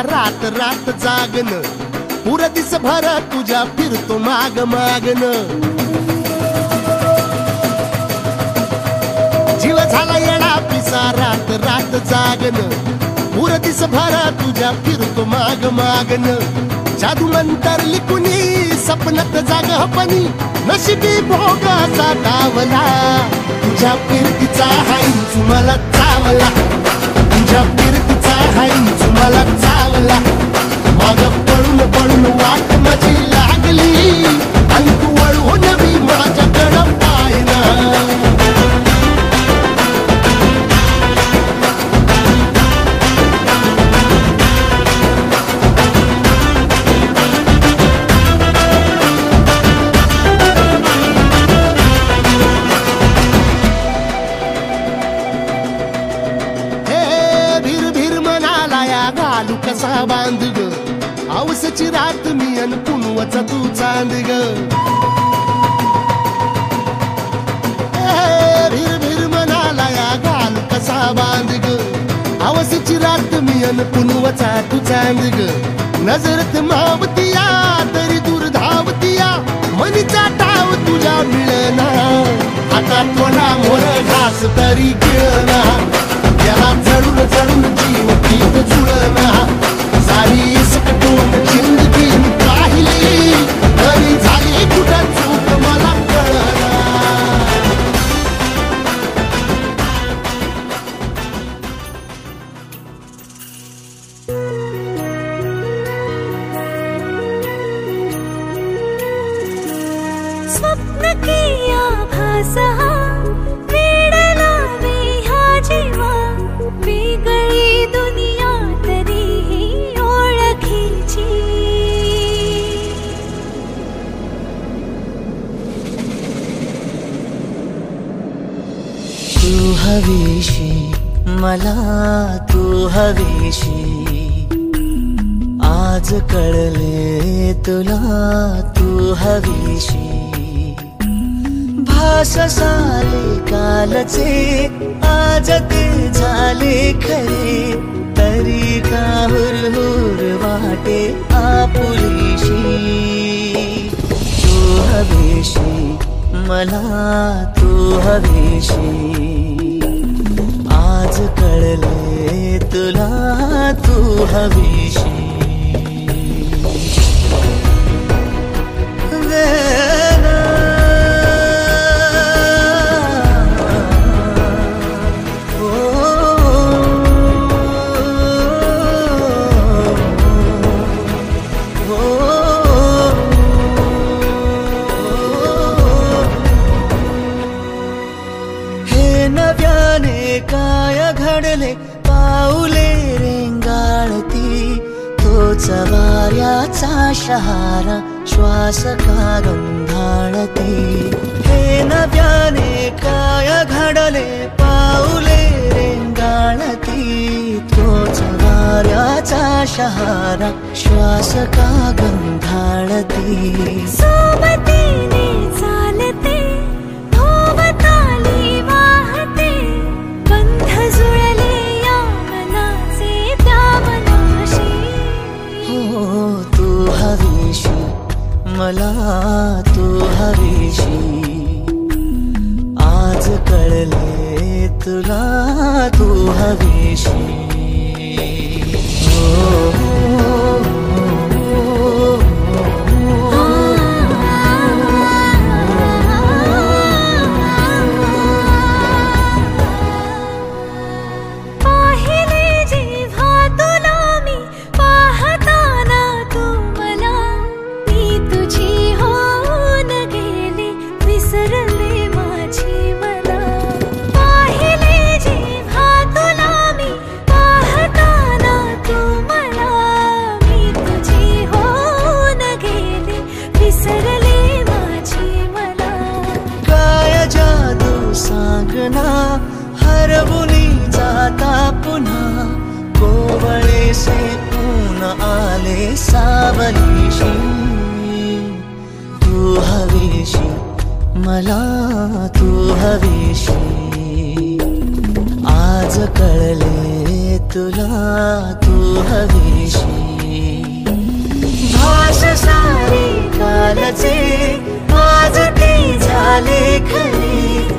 रात रात जागन पुरा दिसभर तुझ्या फिरतो माग मागन जीव झाला येडा पिसा रात रात जागन पुरा दिसभर तुझ्या फिरतो माग मागन जादू मंतरली कुणी सपनात जाग हपणी नशिबी भोगाचा डावला तुझ्या फिरतीचा हाईच मला चावला तुझ्या फिरतीचा हाईच मला चावला माग पळून पळून वाट माझी लागली आणि तू वळून मी माझ्याकडं पाहिना कसा बांध ग आवसची रात मी अन पुनवचा तू चांद ग भीर भीर मनाला या घाल कसा बांध ग आवसची रात मी अन पुनवचा तू चांद ग नजरत मावतिया तरी दूर धावतिया मनीचा टाव तुझ्या मिळना आता थोडा मोर घास तरी गिळना त्याला चढून चढून जीव पीत जुळना सारी सकटून जिंदगी पाहिली तरी झाली कुठं चूक मला कळना स्वप्न की आभास वेडला मी हा जीवा वेगळी दुनिया तरीही ओळखीची तू हवीशी मला तू हवीशी आज कळले तुला तू हवीशी भास साले कालचे आज ते झाले खरे तरी का हुरहुर वाटे आपुलीशी तू हवीशी मला तू हवीशी आज कळले तुला तू हवीशी काय घडले पाऊले रेंगाळती तोच वाऱ्याचा शहारा श्वास का गंधाळती हे नव्याने काय घडले पाऊले रेंगाळती तोच वाऱ्याचा शहारा श्वास का गंधाळती सोबतीने चालते भोवताली वाहते बंध जुळले या मनाचे त्या मनाशी हो तू हवीशी मला तू हवीशी आज कळले तुला तू हवीशी हरवुनी जाता पुन्हा कोवळेसे ऊन आले सावलीशी तू हवीशी मला तू हवीशी आज कळले तुला तू हवीशी भाष सारे कालचे आज ते झाले खरे